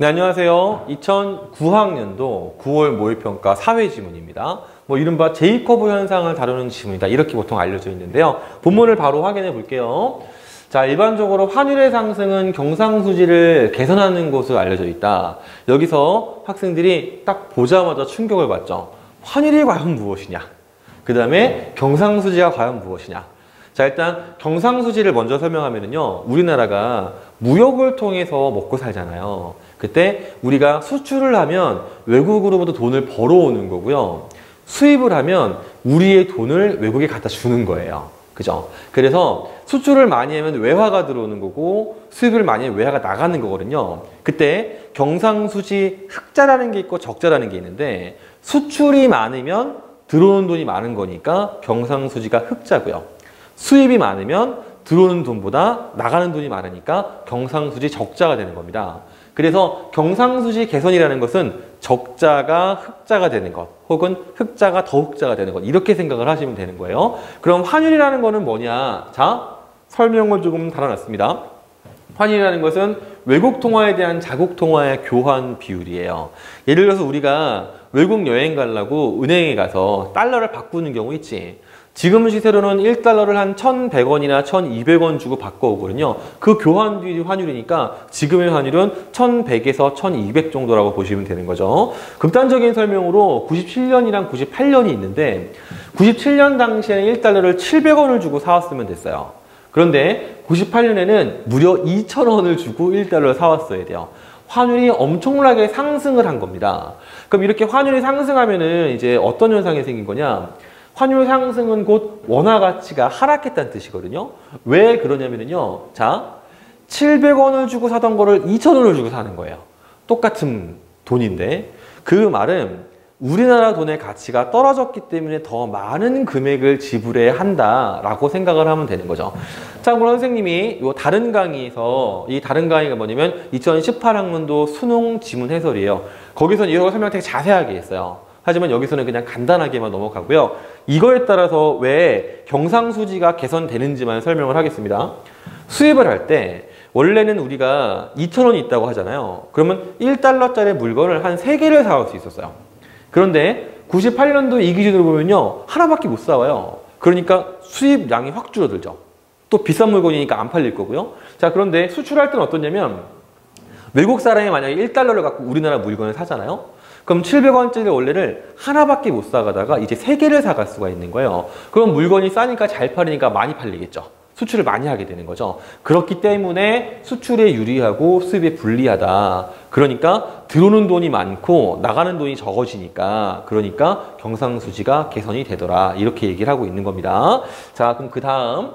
네, 안녕하세요. 2009학년도 9월 모의평가 사회지문입니다. 이른바 J커브 현상을 다루는 지문이다. 이렇게 보통 알려져 있는데요. 본문을 바로 확인해 볼게요. 자, 일반적으로 환율의 상승은 경상수지를 개선하는 것으로 알려져 있다. 여기서 학생들이 딱 보자마자 충격을 받죠. 환율이 과연 무엇이냐? 그 다음에 경상수지가 과연 무엇이냐? 자, 일단 경상수지를 먼저 설명하면요, 우리나라가 무역을 통해서 먹고 살잖아요. 그때 우리가 수출을 하면 외국으로부터 돈을 벌어오는 거고요, 수입을 하면 우리의 돈을 외국에 갖다 주는 거예요. 그죠? 그래서 수출을 많이 하면 외화가 들어오는 거고, 수입을 많이 하면 외화가 나가는 거거든요. 그때 경상수지 흑자라는 게 있고 적자라는 게 있는데, 수출이 많으면 들어오는 돈이 많은 거니까 경상수지가 흑자고요, 수입이 많으면 들어오는 돈보다 나가는 돈이 많으니까 경상수지 적자가 되는 겁니다. 그래서 경상수지 개선이라는 것은 적자가 흑자가 되는 것, 혹은 흑자가 더 흑자가 되는 것, 이렇게 생각을 하시면 되는 거예요. 그럼 환율이라는 거는 뭐냐? 자, 설명을 조금 달아놨습니다. 환율이라는 것은 외국 통화에 대한 자국 통화의 교환 비율이에요. 예를 들어서 우리가 외국 여행 가려고 은행에 가서 달러를 바꾸는 경우 있지. 지금 시세로는 1달러를 한 1,100원이나 1,200원 주고 바꿔오거든요. 그 교환 비율이 환율이니까 지금의 환율은 1,100에서 1,200 정도라고 보시면 되는 거죠. 극단적인 설명으로 97년이랑 98년이 있는데, 97년 당시에는 1달러를 700원을 주고 사왔으면 됐어요. 그런데 98년에는 무려 2,000원을 주고 1달러를 사왔어야 돼요. 환율이 엄청나게 상승을 한 겁니다. 그럼 이렇게 환율이 상승하면은 이제 어떤 현상이 생긴 거냐? 환율 상승은 곧 원화 가치가 하락했다는 뜻이거든요. 왜 그러냐면요, 자, 700원을 주고 사던 거를 2,000원을 주고 사는 거예요. 똑같은 돈인데, 그 말은 우리나라 돈의 가치가 떨어졌기 때문에 더 많은 금액을 지불해야 한다라고 생각을 하면 되는 거죠. 자, 그럼 선생님이 요 다른 강의에서, 이 다른 강의가 뭐냐면 2018학년도 수능 지문 해설이에요. 거기서는 이런 설명 되게 자세하게 했어요. 하지만 여기서는 그냥 간단하게만 넘어가고요. 이거에 따라서 왜 경상수지가 개선되는지만 설명을 하겠습니다. 수입을 할 때 원래는 우리가 2,000원이 있다고 하잖아요. 그러면 1달러짜리 물건을 한 3개를 사올 수 있었어요. 그런데 98년도 이 기준으로 보면요, 하나밖에 못 사와요. 그러니까 수입량이 확 줄어들죠. 또 비싼 물건이니까 안 팔릴 거고요. 자, 그런데 수출할 때는 어떠냐면, 외국 사람이 만약에 1달러를 갖고 우리나라 물건을 사잖아요. 그럼 700원짜리 원래를 하나밖에 못 사가다가 이제 3개를 사갈 수가 있는 거예요. 그럼 물건이 싸니까 잘 팔리니까 많이 팔리겠죠. 수출을 많이 하게 되는 거죠. 그렇기 때문에 수출에 유리하고 수입에 불리하다. 그러니까 들어오는 돈이 많고 나가는 돈이 적어지니까, 그러니까 경상수지가 개선이 되더라. 이렇게 얘기를 하고 있는 겁니다. 자, 그럼 그 다음.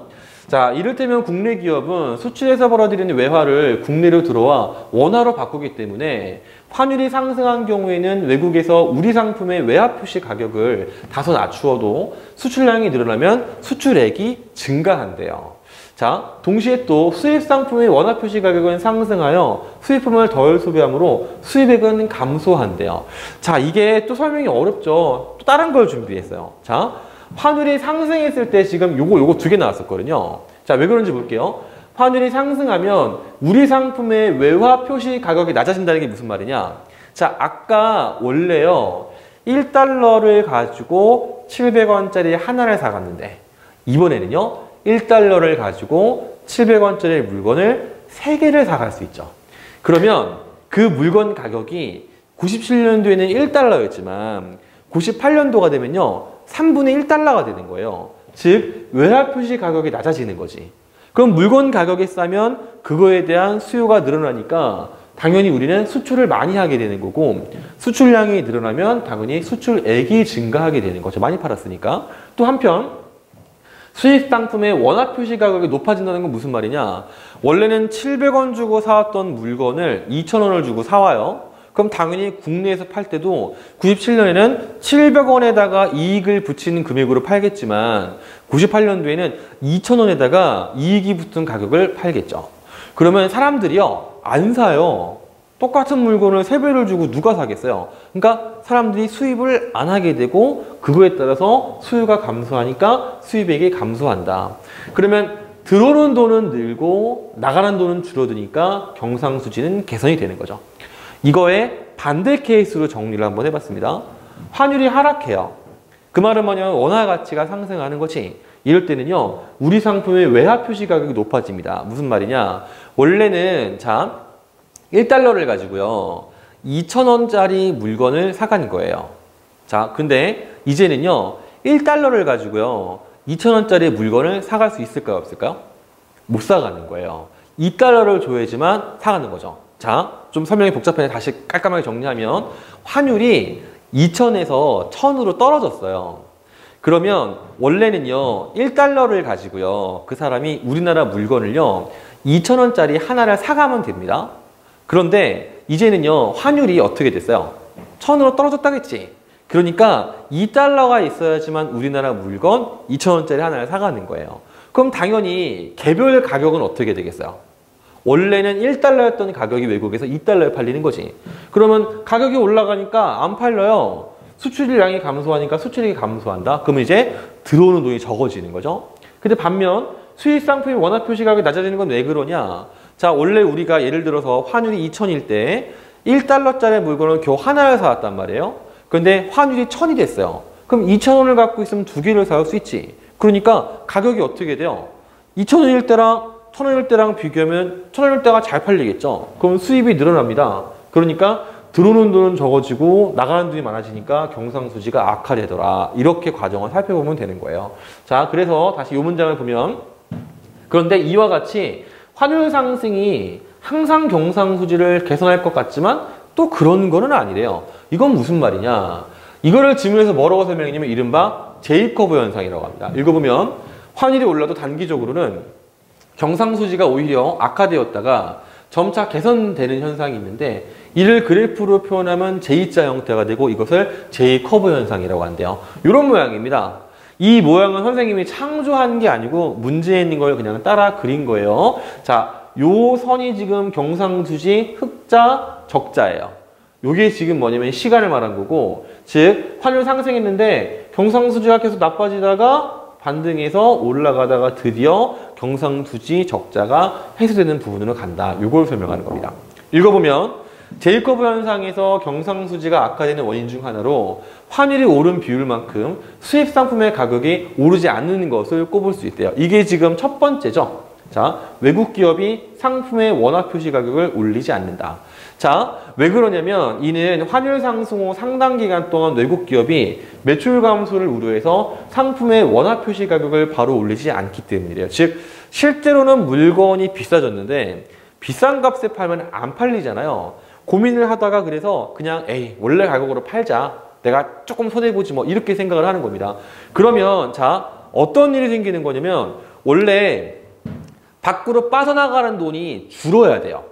자, 이를테면 국내 기업은 수출해서 벌어들이는 외화를 국내로 들어와 원화로 바꾸기 때문에 환율이 상승한 경우에는 외국에서 우리 상품의 외화 표시 가격을 다소 낮추어도 수출량이 늘어나면 수출액이 증가한대요. 자, 동시에 또 수입 상품의 원화 표시 가격은 상승하여 수입품을 덜 소비하므로 수입액은 감소한대요. 자, 이게 또 설명이 어렵죠. 또 다른 걸 준비했어요. 자, 환율이 상승했을 때 지금 요거 두 개 나왔었거든요. 자, 왜 그런지 볼게요. 환율이 상승하면 우리 상품의 외화 표시 가격이 낮아진다는 게 무슨 말이냐? 자, 아까 원래요, 1달러를 가지고 700원짜리 하나를 사갔는데, 이번에는요, 1달러를 가지고 700원짜리 물건을 3개를 사갈 수 있죠. 그러면 그 물건 가격이 97년도에는 1달러였지만 98년도가 되면요, 3분의 1달러가 되는 거예요. 즉, 외화 표시 가격이 낮아지는 거지. 그럼 물건 가격이 싸면 그거에 대한 수요가 늘어나니까 당연히 우리는 수출을 많이 하게 되는 거고, 수출량이 늘어나면 당연히 수출액이 증가하게 되는 거죠. 많이 팔았으니까. 또 한편 수입 상품의 원화 표시 가격이 높아진다는 건 무슨 말이냐? 원래는 700원 주고 사왔던 물건을 2,000원을 주고 사와요. 그럼 당연히 국내에서 팔 때도 97년에는 700원에다가 이익을 붙이는 금액으로 팔겠지만 98년도에는 2,000원에다가 이익이 붙은 가격을 팔겠죠. 그러면 사람들이요, 안 사요. 똑같은 물건을 3배를 주고 누가 사겠어요? 그러니까 사람들이 수입을 안 하게 되고, 그거에 따라서 수요가 감소하니까 수입액이 감소한다. 그러면 들어오는 돈은 늘고 나가는 돈은 줄어드니까 경상수지는 개선이 되는 거죠. 이거의 반대 케이스로 정리를 한번 해봤습니다. 환율이 하락해요. 그 말은 뭐냐면 원화 가치가 상승하는 거지. 이럴 때는요, 우리 상품의 외화 표시 가격이 높아집니다. 무슨 말이냐? 원래는 자, 1달러를 가지고요, 2,000원짜리 물건을 사가는 거예요. 자, 근데 이제는요, 1달러를 가지고요, 2,000원짜리 물건을 사갈 수 있을까요? 없을까요? 못 사가는 거예요. 2달러를 줘야지만 사가는 거죠. 자, 좀 설명이 복잡한데 다시 깔끔하게 정리하면 환율이 2,000에서 1,000으로 떨어졌어요. 그러면 원래는요, 1달러를 가지고요, 그 사람이 우리나라 물건을요, 2,000원짜리 하나를 사가면 됩니다. 그런데 이제는요, 환율이 어떻게 됐어요? 1,000으로 떨어졌다겠지. 그러니까 2달러가 있어야지만 우리나라 물건 2,000원짜리 하나를 사가는 거예요. 그럼 당연히 개별 가격은 어떻게 되겠어요? 원래는 1달러였던 가격이 외국에서 2달러에 팔리는 거지. 그러면 가격이 올라가니까 안 팔려요. 수출량이 감소하니까 수출액이 감소한다. 그러면 이제 들어오는 돈이 적어지는 거죠. 근데 반면 수입 상품의 원화 표시 가격이 낮아지는 건 왜 그러냐? 자, 원래 우리가 예를 들어서 환율이 2,000일 때 1달러짜리 물건을 겨우 하나를 사왔단 말이에요. 그런데 환율이 1,000이 됐어요. 그럼 2,000원을 갖고 있으면 두 개를 사올 수 있지. 그러니까 가격이 어떻게 돼요? 2,000원일 때랑 1,000원일 때랑 비교하면 1,000원일 때가 잘 팔리겠죠. 그럼 수입이 늘어납니다. 그러니까 들어오는 돈은 적어지고 나가는 돈이 많아지니까 경상수지가 악화되더라. 이렇게 과정을 살펴보면 되는 거예요. 자, 그래서 다시 이 문장을 보면, 그런데 이와 같이 환율 상승이 항상 경상수지를 개선할 것 같지만 또 그런 거는 아니래요. 이건 무슨 말이냐? 이거를 지문에서 뭐라고 설명했냐면 이른바 제이커브 현상이라고 합니다. 읽어보면 환율이 올라도 단기적으로는 경상수지가 오히려 악화되었다가 점차 개선되는 현상이 있는데, 이를 그래프로 표현하면 J자 형태가 되고 이것을 J커브 현상이라고 한대요. 이런 모양입니다. 이 모양은 선생님이 창조한 게 아니고 문제에 있는 걸 그냥 따라 그린 거예요. 자, 요 선이 지금 경상수지 흑자, 적자예요. 요게 지금 뭐냐면 시간을 말한 거고, 즉 환율 상승했는데 경상수지가 계속 나빠지다가 반등해서 올라가다가 드디어 경상수지 적자가 해소되는 부분으로 간다. 이걸 설명하는 겁니다. 읽어보면 제이커브 현상에서 경상수지가 악화되는 원인 중 하나로 환율이 오른 비율만큼 수입 상품의 가격이 오르지 않는 것을 꼽을 수 있대요. 이게 지금 첫 번째죠. 자, 외국 기업이 상품의 원화 표시 가격을 올리지 않는다. 자, 왜 그러냐면 이는 환율 상승 후 상당 기간 동안 외국 기업이 매출 감소를 우려해서 상품의 원화 표시 가격을 바로 올리지 않기 때문이래요. 즉, 실제로는 물건이 비싸졌는데 비싼 값에 팔면 안 팔리잖아요. 고민을 하다가 그래서 그냥 에이, 원래 가격으로 팔자. 내가 조금 손해보지 뭐 이렇게 생각을 하는 겁니다. 그러면 자, 어떤 일이 생기는 거냐면 원래 밖으로 빠져나가는 돈이 줄어야 돼요.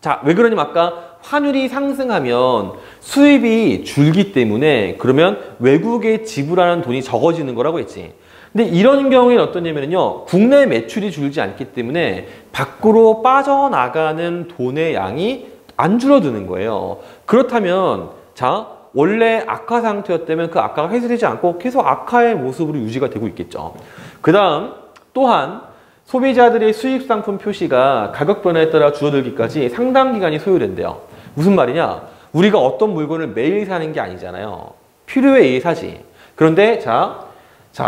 자, 왜 그러냐면 아까 환율이 상승하면 수입이 줄기 때문에 그러면 외국에 지불하는 돈이 적어지는 거라고 했지. 근데 이런 경우에는 어떠냐면요, 국내 매출이 줄지 않기 때문에 밖으로 빠져나가는 돈의 양이 안 줄어드는 거예요. 그렇다면 자, 원래 악화 상태였다면 그 악화가 해소되지 않고 계속 악화의 모습으로 유지가 되고 있겠죠. 그 다음 또한 소비자들의 수입 상품 표시가 가격 변화에 따라 줄어들기까지 상당 기간이 소요된대요. 무슨 말이냐? 우리가 어떤 물건을 매일 사는 게 아니잖아요. 필요에 의해 사지. 그런데 자,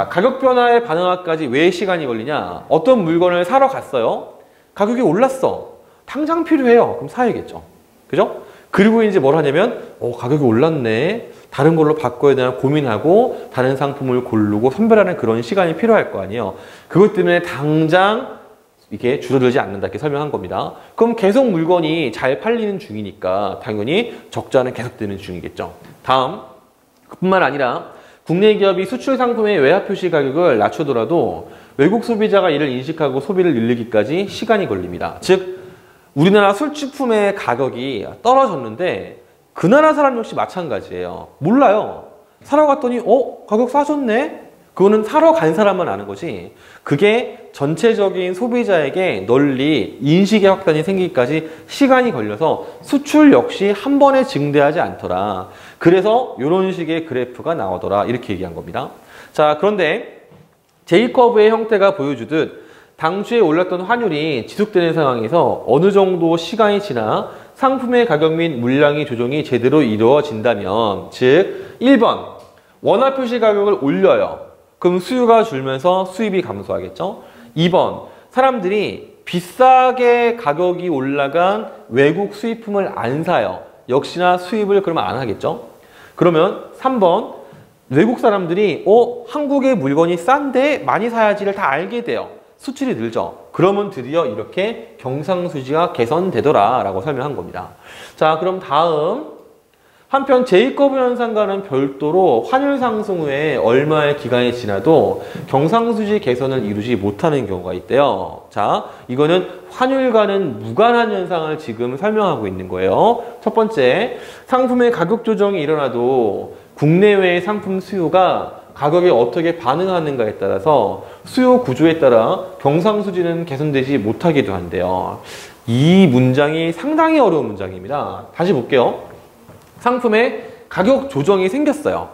가격 변화에 반응하기까지 왜 시간이 걸리냐? 어떤 물건을 사러 갔어요. 가격이 올랐어. 당장 필요해요. 그럼 사야겠죠. 그죠? 그리고 이제 뭘 하냐면 가격이 올랐네. 다른 걸로 바꿔야 되나 고민하고 다른 상품을 고르고 선별하는 그런 시간이 필요할 거 아니에요. 그것 때문에 당장 이게 줄어들지 않는다 이렇게 설명한 겁니다. 그럼 계속 물건이 잘 팔리는 중이니까 당연히 적자는 계속되는 중이겠죠. 다음, 그뿐만 아니라 국내 기업이 수출 상품의 외화 표시 가격을 낮추더라도 외국 소비자가 이를 인식하고 소비를 늘리기까지 시간이 걸립니다. 즉 우리나라 술식품의 가격이 떨어졌는데 그 나라 사람 역시 마찬가지예요. 몰라요. 사러 갔더니 가격 싸졌네? 그거는 사러 간 사람만 아는 거지. 그게 전체적인 소비자에게 널리 인식의 확산이 생기기까지 시간이 걸려서 수출 역시 한 번에 증대하지 않더라. 그래서 이런 식의 그래프가 나오더라. 이렇게 얘기한 겁니다. 자, 그런데 J커브의 형태가 보여주듯 당초에 올랐던 환율이 지속되는 상황에서 어느 정도 시간이 지나 상품의 가격 및 물량의 조정이 제대로 이루어진다면, 즉 1번 원화 표시 가격을 올려요. 그럼 수요가 줄면서 수입이 감소하겠죠. 2번 사람들이 비싸게 가격이 올라간 외국 수입품을 안 사요. 역시나 수입을 그러면 안 하겠죠. 그러면 3번 외국 사람들이 한국의 물건이 싼데 많이 사야지를 다 알게 돼요. 수출이 늘죠. 그러면 드디어 이렇게 경상수지가 개선되더라 라고 설명한 겁니다. 자, 그럼 다음 한편 제이커브 현상과는 별도로 환율 상승 후에 얼마의 기간이 지나도 경상수지 개선을 이루지 못하는 경우가 있대요. 자, 이거는 환율과는 무관한 현상을 지금 설명하고 있는 거예요. 첫 번째, 상품의 가격 조정이 일어나도 국내외의 상품 수요가 가격에 어떻게 반응하는가에 따라서 수요 구조에 따라 경상수지는 개선되지 못하기도 한대요. 이 문장이 상당히 어려운 문장입니다. 다시 볼게요. 상품의 가격 조정이 생겼어요.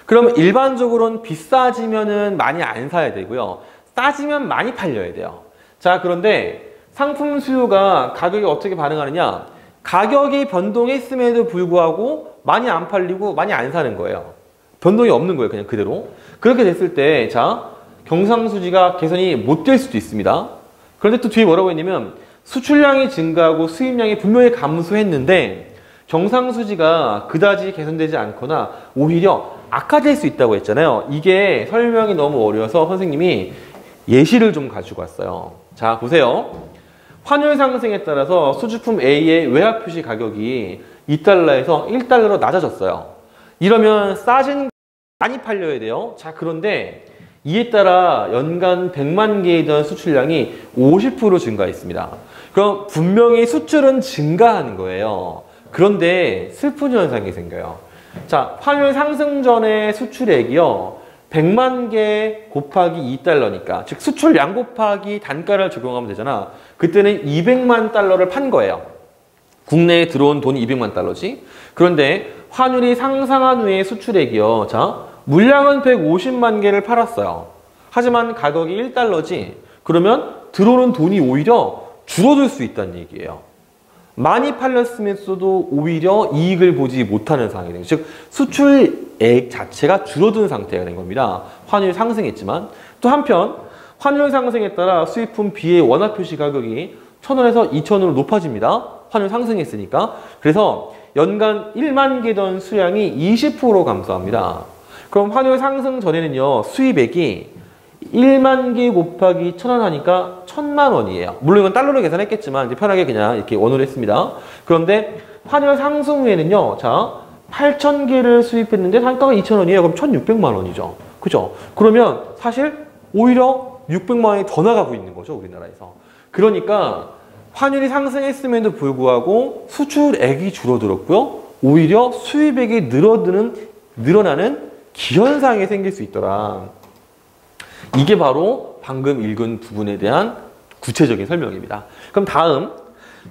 그럼 일반적으로는 비싸지면은 많이 안 사야 되고요. 싸지면 많이 팔려야 돼요. 자, 그런데 상품 수요가 가격에 어떻게 반응하느냐? 가격이 변동했음에도 불구하고 많이 안 팔리고 많이 안 사는 거예요. 변동이 없는 거예요. 그냥 그대로. 그렇게 됐을 때, 자, 경상수지가 개선이 못 될 수도 있습니다. 그런데 또 뒤에 뭐라고 했냐면 수출량이 증가하고 수입량이 분명히 감소했는데 경상수지가 그다지 개선되지 않거나 오히려 악화될 수 있다고 했잖아요. 이게 설명이 너무 어려워서 선생님이 예시를 좀 가지고 왔어요. 자, 보세요. 환율 상승에 따라서 수주품 A의 외화 표시 가격이 2달러에서 1달러로 낮아졌어요. 이러면 싸진 많이 팔려야 돼요. 자, 그런데 이에 따라 연간 100만 개이던 수출량이 50% 증가했습니다. 그럼 분명히 수출은 증가하는 거예요. 그런데 슬픈 현상이 생겨요. 자, 환율 상승 전에 수출액이요. 100만 개 곱하기 2달러니까 즉 수출량 곱하기 단가를 적용하면 되잖아. 그때는 200만 달러를 판 거예요. 국내에 들어온 돈이 200만 달러지. 그런데 환율이 상승한 후에 수출액이요. 자, 물량은 150만 개를 팔았어요. 하지만 가격이 1달러지. 그러면 들어오는 돈이 오히려 줄어들 수 있다는 얘기예요. 많이 팔렸으면서도 오히려 이익을 보지 못하는 상황이 되는 거죠. 즉 수출액 자체가 줄어든 상태가 된 겁니다. 환율이 상승했지만 또 한편 환율 상승에 따라 수입품 B의 원화 표시 가격이 1,000원에서 2,000원으로 높아집니다. 환율 상승했으니까. 그래서 연간 1만 개던 수량이 20% 감소합니다. 그럼 환율 상승 전에는요. 수입액이 1만 개 곱하기 1,000원 하니까 1,000만 원이에요. 물론 이건 달러로 계산했겠지만 이제 편하게 그냥 이렇게 원으로 했습니다. 그런데 환율 상승 후에는요. 자, 8,000개를 수입했는데 단가가 2,000원이에요. 그럼 1,600만 원이죠. 그죠? 그러면 사실 오히려 600만 원이 더 나가고 있는 거죠. 우리나라에서. 그러니까 환율이 상승했음에도 불구하고 수출액이 줄어들었고요. 오히려 수입액이 늘어나는 기현상이 생길 수 있더라. 이게 바로 방금 읽은 부분에 대한 구체적인 설명입니다. 그럼 다음,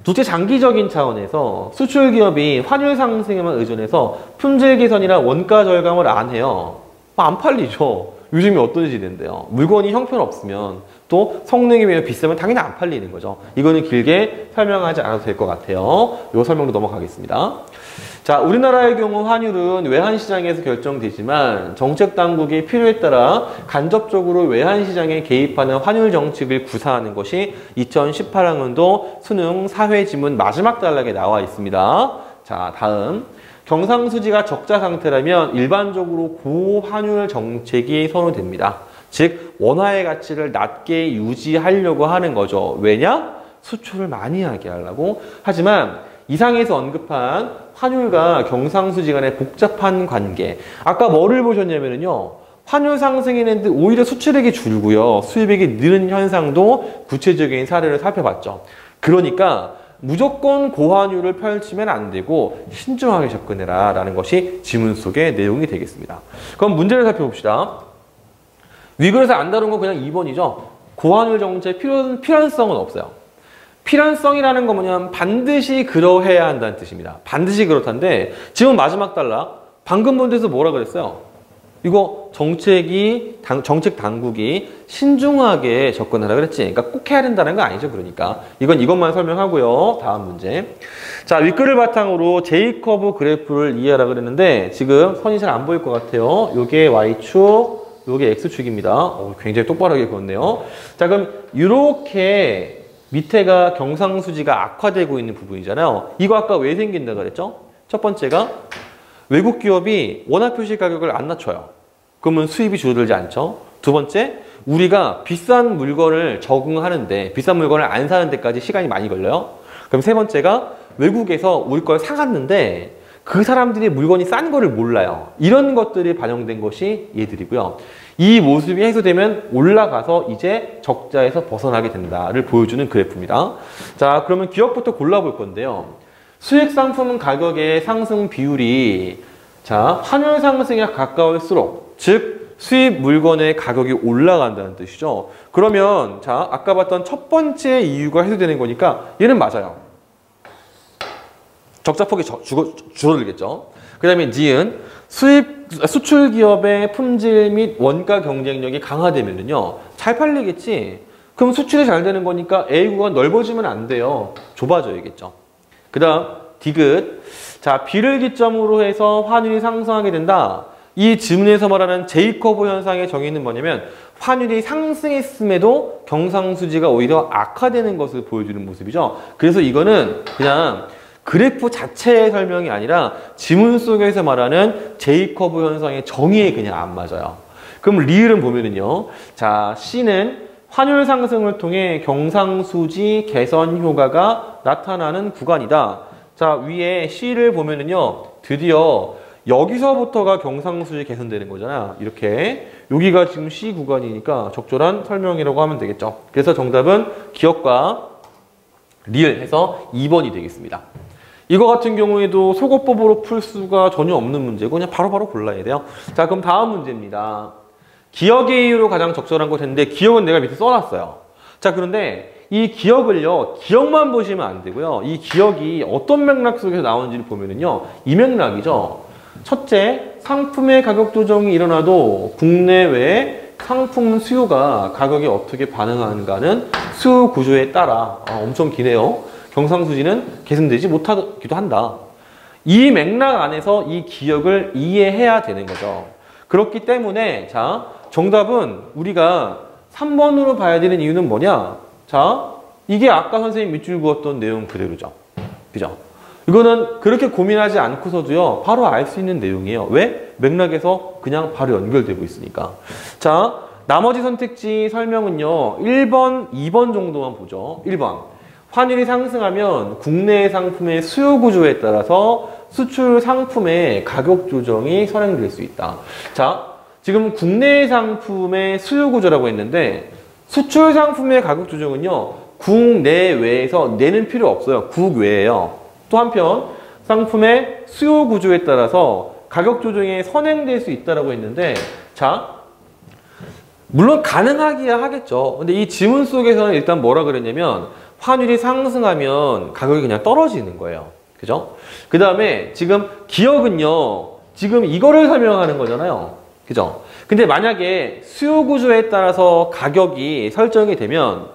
둘째 장기적인 차원에서 수출 기업이 환율 상승에만 의존해서 품질 개선이나 원가 절감을 안 해요. 안 팔리죠. 요즘이 어떤 시대인데요. 물건이 형편없으면 또 성능이 매우 비싸면 당연히 안 팔리는 거죠. 이거는 길게 설명하지 않아도 될 것 같아요. 이 설명도 넘어가겠습니다. 자, 우리나라의 경우 환율은 외환시장에서 결정되지만 정책당국의 필요에 따라 간접적으로 외환시장에 개입하는 환율 정책을 구사하는 것이 2018학년도 수능 사회지문 마지막 단락에 나와 있습니다. 자, 다음. 경상수지가 적자 상태라면 일반적으로 고환율 정책이 선호됩니다. 즉 원화의 가치를 낮게 유지하려고 하는 거죠. 왜냐? 수출을 많이 하게 하려고. 하지만 이상에서 언급한 환율과 경상수지 간의 복잡한 관계. 아까 뭐를 보셨냐면요. 환율 상승했는데 오히려 수출액이 줄고요. 수입액이 느는 현상도 구체적인 사례를 살펴봤죠. 그러니까 무조건 고환율을 펼치면 안 되고 신중하게 접근해라 라는 것이 지문 속의 내용이 되겠습니다. 그럼 문제를 살펴봅시다. 위글에서 안 다룬 건 그냥 2번이죠. 고환율 정책 필연성은 없어요. 필연성이라는 건 뭐냐면 반드시 그러해야 한다는 뜻입니다. 반드시 그렇다는데 지금 마지막 단락 방금 본 데서 뭐라 그랬어요? 이거 정책 당국이 신중하게 접근하라 그랬지. 그러니까 꼭 해야 된다는 거 아니죠. 그러니까 이것만 설명하고요. 다음 문제. 자, 윗글을 바탕으로 제이커브 그래프를 이해하라 그랬는데 지금 선이 잘 안 보일 것 같아요. 요게 Y축, 요게 X축입니다. 굉장히 똑바르게 그었네요. 자, 그럼 이렇게 밑에가 경상수지가 악화되고 있는 부분이잖아요. 이거 아까 왜 생긴다 그랬죠? 첫 번째가 외국 기업이 원화 표시 가격을 안 낮춰요. 그러면 수입이 줄어들지 않죠. 두 번째, 우리가 비싼 물건을 적응하는데 비싼 물건을 안 사는 데까지 시간이 많이 걸려요. 그럼 세 번째가 외국에서 우리 걸 사갔는데 그 사람들이 물건이 싼 거를 몰라요. 이런 것들이 반영된 것이 얘들이고요. 이 모습이 해소되면 올라가서 이제 적자에서 벗어나게 된다를 보여주는 그래프입니다. 자, 그러면 기업부터 골라볼 건데요. 수익 상품 가격의 상승 비율이 자, 환율 상승에 가까울수록 즉 수입 물건의 가격이 올라간다는 뜻이죠. 그러면 자, 아까 봤던 첫 번째 이유가 해소되는 거니까 얘는 맞아요. 적자폭이 줄어들겠죠. 그 다음에 니은 수출 기업의 품질 및 원가 경쟁력이 강화되면요 잘 팔리겠지. 그럼 수출이 잘 되는 거니까 A국은 넓어지면 안 돼요. 좁아져야겠죠. 그 다음 디귿. 자, B를 기점으로 해서 환율이 상승하게 된다. 이 지문에서 말하는 제이커브 현상의 정의는 뭐냐면 환율이 상승했음에도 경상수지가 오히려 악화되는 것을 보여주는 모습이죠. 그래서 이거는 그냥 그래프 자체의 설명이 아니라 지문 속에서 말하는 제이커브 현상의 정의에 그냥 안 맞아요. 그럼 리을은 보면은요. 자, C는 환율 상승을 통해 경상수지 개선 효과가 나타나는 구간이다. 자, 위에 C를 보면은요. 드디어 여기서부터가 경상수지 개선되는 거잖아. 이렇게. 여기가 지금 C 구간이니까 적절한 설명이라고 하면 되겠죠. 그래서 정답은 기억과 리을 해서 2번이 되겠습니다. 이거 같은 경우에도 속어법으로 풀 수가 전혀 없는 문제고 그냥 바로바로 골라야 돼요. 자, 그럼 다음 문제입니다. 기억의 이유로 가장 적절한 거 됐는데 기억은 내가 밑에 써놨어요. 자, 그런데 이 기억을요, 기억만 보시면 안 되고요. 이 기억이 어떤 맥락 속에서 나오는지를 보면은요, 이 맥락이죠. 첫째, 상품의 가격 조정이 일어나도 국내외 상품 수요가 가격에 어떻게 반응하는가는 수요 구조에 따라 엄청 기네요. 경상수지는 개선되지 못하기도 한다. 이 맥락 안에서 이 기억을 이해해야 되는 거죠. 그렇기 때문에 자, 정답은 우리가 3번으로 봐야 되는 이유는 뭐냐? 자, 이게 아까 선생님 밑줄 그었던 내용 그대로죠. 그죠? 이거는 그렇게 고민하지 않고서도요, 바로 알 수 있는 내용이에요. 왜? 맥락에서 그냥 바로 연결되고 있으니까. 자, 나머지 선택지 설명은요, 1번, 2번 정도만 보죠. 1번. 환율이 상승하면 국내 상품의 수요 구조에 따라서 수출 상품의 가격 조정이 선행될 수 있다. 자, 지금 국내 상품의 수요 구조라고 했는데 수출 상품의 가격 조정은요, 국내외에서 내는 필요 없어요. 국외예요. 또 한편 상품의 수요 구조에 따라서 가격 조정이 선행될 수 있다고 했는데 자, 물론 가능하기야 하겠죠. 근데 이 지문 속에서는 일단 뭐라 그랬냐면 환율이 상승하면 가격이 그냥 떨어지는 거예요. 그죠? 그 다음에 지금 기억은요, 지금 이거를 설명하는 거잖아요. 그죠? 근데 만약에 수요 구조에 따라서 가격이 설정이 되면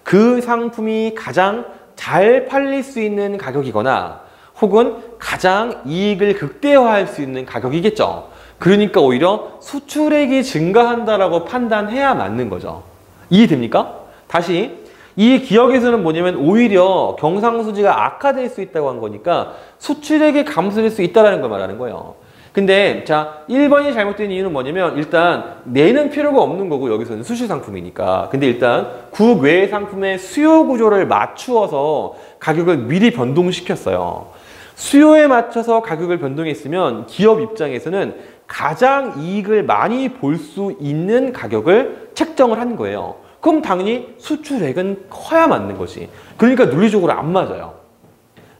그 상품이 가장 잘 팔릴 수 있는 가격이거나 혹은 가장 이익을 극대화할 수 있는 가격이겠죠. 그러니까 오히려 수출액이 증가한다라고 판단해야 맞는 거죠. 이해됩니까? 다시 이 기억에서는 뭐냐면 오히려 경상수지가 악화될 수 있다고 한 거니까 수출액이 감소될 수 있다는 걸 말하는 거예요. 근데 자, 1번이 잘못된 이유는 뭐냐면 일단 내는 필요가 없는 거고 여기서는 수출 상품이니까. 근데 일단 국외 상품의 수요 구조를 맞추어서 가격을 미리 변동시켰어요. 수요에 맞춰서 가격을 변동했으면 기업 입장에서는 가장 이익을 많이 볼 수 있는 가격을 책정을 한 거예요. 그럼 당연히 수출액은 커야 맞는 거지. 그러니까 논리적으로 안 맞아요.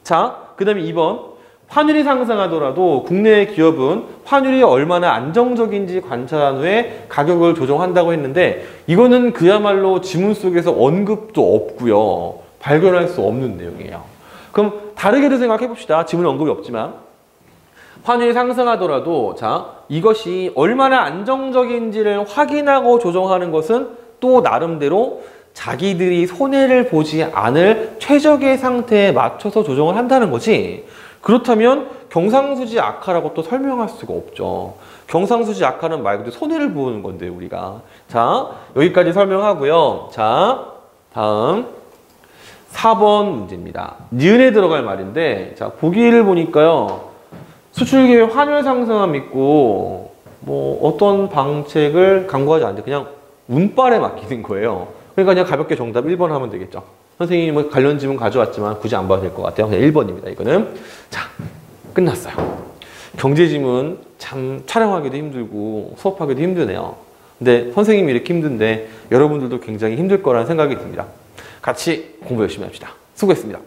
자, 그 다음에 2번. 환율이 상승하더라도 국내 기업은 환율이 얼마나 안정적인지 관찰한 후에 가격을 조정한다고 했는데 이거는 그야말로 지문 속에서 언급도 없고요. 발견할 수 없는 내용이에요. 그럼 다르게도 생각해 봅시다. 지문에 언급이 없지만 환율이 상승하더라도 자, 이것이 얼마나 안정적인지를 확인하고 조정하는 것은 또 나름대로 자기들이 손해를 보지 않을 최적의 상태에 맞춰서 조정을 한다는 거지. 그렇다면 경상수지 악화라고 또 설명할 수가 없죠. 경상수지 악화는 말 그대로 손해를 보는 건데 우리가. 자, 여기까지 설명하고요. 자, 다음 4번 문제입니다. 니은에 들어갈 말인데 자, 보기를 보니까요. 수출계획 환율 상승함 믿고 뭐 어떤 방책을 강구하지 않는데 그냥 운빨에 맡기는 거예요. 그러니까 그냥 가볍게 정답 1번 하면 되겠죠. 선생님이 뭐 관련 지문 가져왔지만 굳이 안 봐도 될 것 같아요. 그냥 1번입니다. 이거는. 자, 끝났어요. 경제지문 참 촬영하기도 힘들고 수업하기도 힘드네요. 근데 선생님이 이렇게 힘든데 여러분들도 굉장히 힘들 거라는 생각이 듭니다. 같이 공부 열심히 합시다. 수고했습니다.